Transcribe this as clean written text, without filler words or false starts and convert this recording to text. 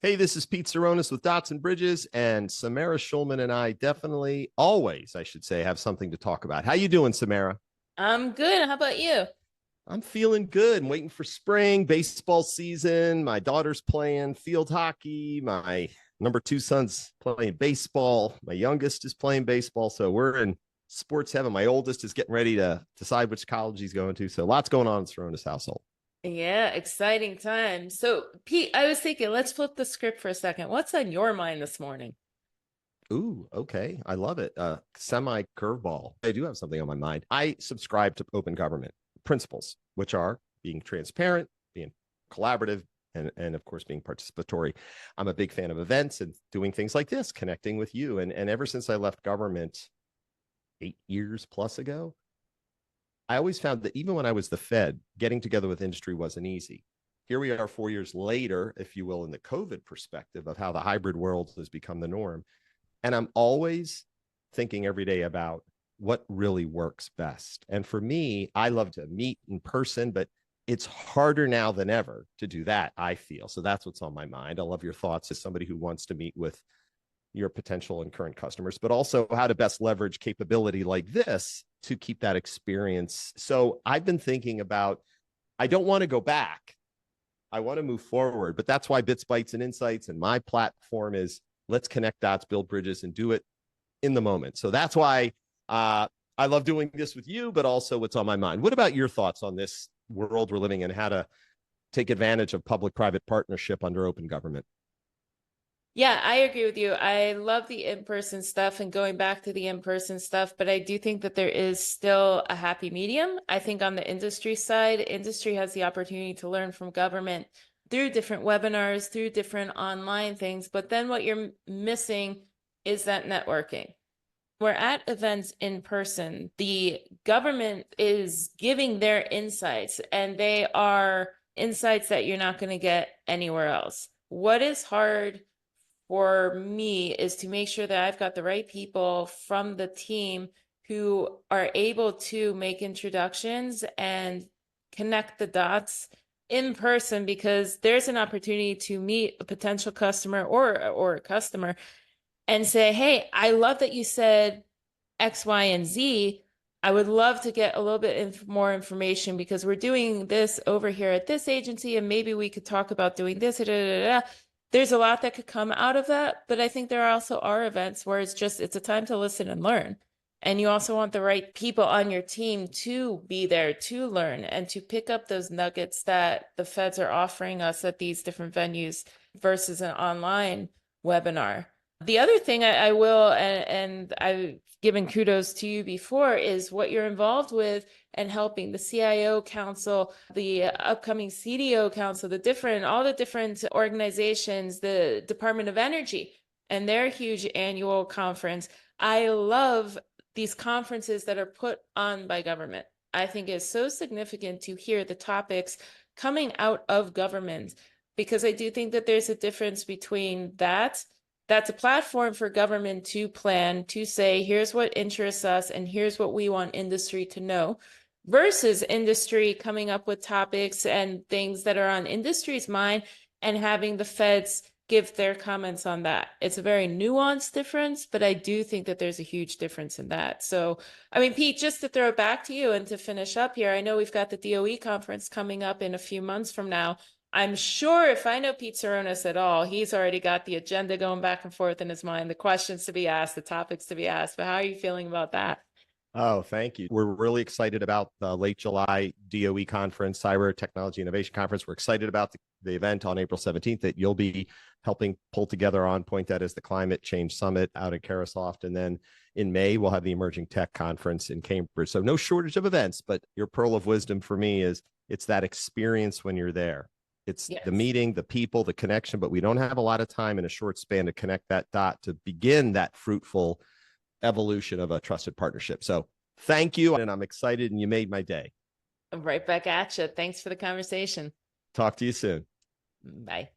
Hey, this is Pete Saronis with Dots and Bridges, and Samara Schulman and I definitely always, I should say, have something to talk about. How you doing, Samara? I'm good. How about you? I'm feeling good. I'm waiting for spring, baseball season. My daughter's playing field hockey. My number two son's playing baseball. My youngest is playing baseball. So we're in sports heaven. My oldest is getting ready to decide which college he's going to. So lots going on in Saronis household. Yeah, exciting time. So, Pete, I was thinking, let's flip the script for a second. What's on your mind this morning? Ooh, okay. I love it. Semi curveball. I do have something on my mind. I subscribe to open government principles, which are being transparent, being collaborative, and of course being participatory. I'm a big fan of events and doing things like this, connecting with you. And ever since I left government 8 years plus ago, I always found that even when I was the Fed, getting together with industry wasn't easy. Here we are 4 years later, if you will, in the COVID perspective of how the hybrid world has become the norm. And I'm always thinking every day about what really works best. And for me, I love to meet in person, but it's harder now than ever to do that, I feel. So that's what's on my mind. I love your thoughts as somebody who wants to meet with your potential and current customers, but also how to best leverage capability like this to keep that experience. So I've been thinking about, I don't want to go back. I want to move forward, but that's why Bits, Bytes, and Insights and my platform is let's connect dots, build bridges, and do it in the moment. So that's why I love doing this with you, but also what's on my mind. What about your thoughts on this world we're living in, how to take advantage of public-private partnership under open government? Yeah, I agree with you. I love the in-person stuff and going back to the in-person stuff, but I do think that there is still a happy medium. I think on the industry side, industry has the opportunity to learn from government through different webinars, through different online things, but then what you're missing is that networking. We're at events in person. The government is giving their insights, and they are insights that you're not going to get anywhere else. What is hard for me is to make sure that I've got the right people from the team who are able to make introductions and connect the dots in person, because there's an opportunity to meet a potential customer or a customer and say, hey, I love that you said X, Y, and Z. I would love to get a little bit more information because we're doing this over here at this agency, and maybe we could talk about doing this. Da, da, da, da. There's a lot that could come out of that, but I think there also are events where it's a time to listen and learn. And you also want the right people on your team to be there to learn and to pick up those nuggets that the feds are offering us at these different venues versus an online webinar. The other thing I will, and I've given kudos to you before, is what you're involved with and helping the CIO Council, the upcoming CDO Council, all the different organizations, the Department of Energy, and their huge annual conference. I love these conferences that are put on by government. I think it's so significant to hear the topics coming out of government, because I do think that there's a difference between that's a platform for government to plan, to say, here's what interests us and here's what we want industry to know, versus industry coming up with topics and things that are on industry's mind and having the feds give their comments on that. It's a very nuanced difference, but I do think that there's a huge difference in that. So, I mean, Pete, just to throw it back to you and to finish up here, I know we've got the DOE conference coming up in a few months from now. I'm sure if I know Pete Saronis at all, he's already got the agenda going back and forth in his mind, the questions to be asked, the topics to be asked. But how are you feeling about that? Oh, thank you. We're really excited about the late July DOE conference, Cyber Technology Innovation Conference. We're excited about the event on April 17th that you'll be helping pull together on. Point that as the Climate Change Summit out at Carasoft. And then in May, we'll have the Emerging Tech Conference in Cambridge. So no shortage of events, but your pearl of wisdom for me is it's that experience when you're there. It's the Yes. meeting, the people, the connection, but we don't have a lot of time in a short span to connect that dot to begin that fruitful evolution of a trusted partnership. So thank you. And I'm excited, and you made my day. Right back at you. Thanks for the conversation. Talk to you soon. Bye.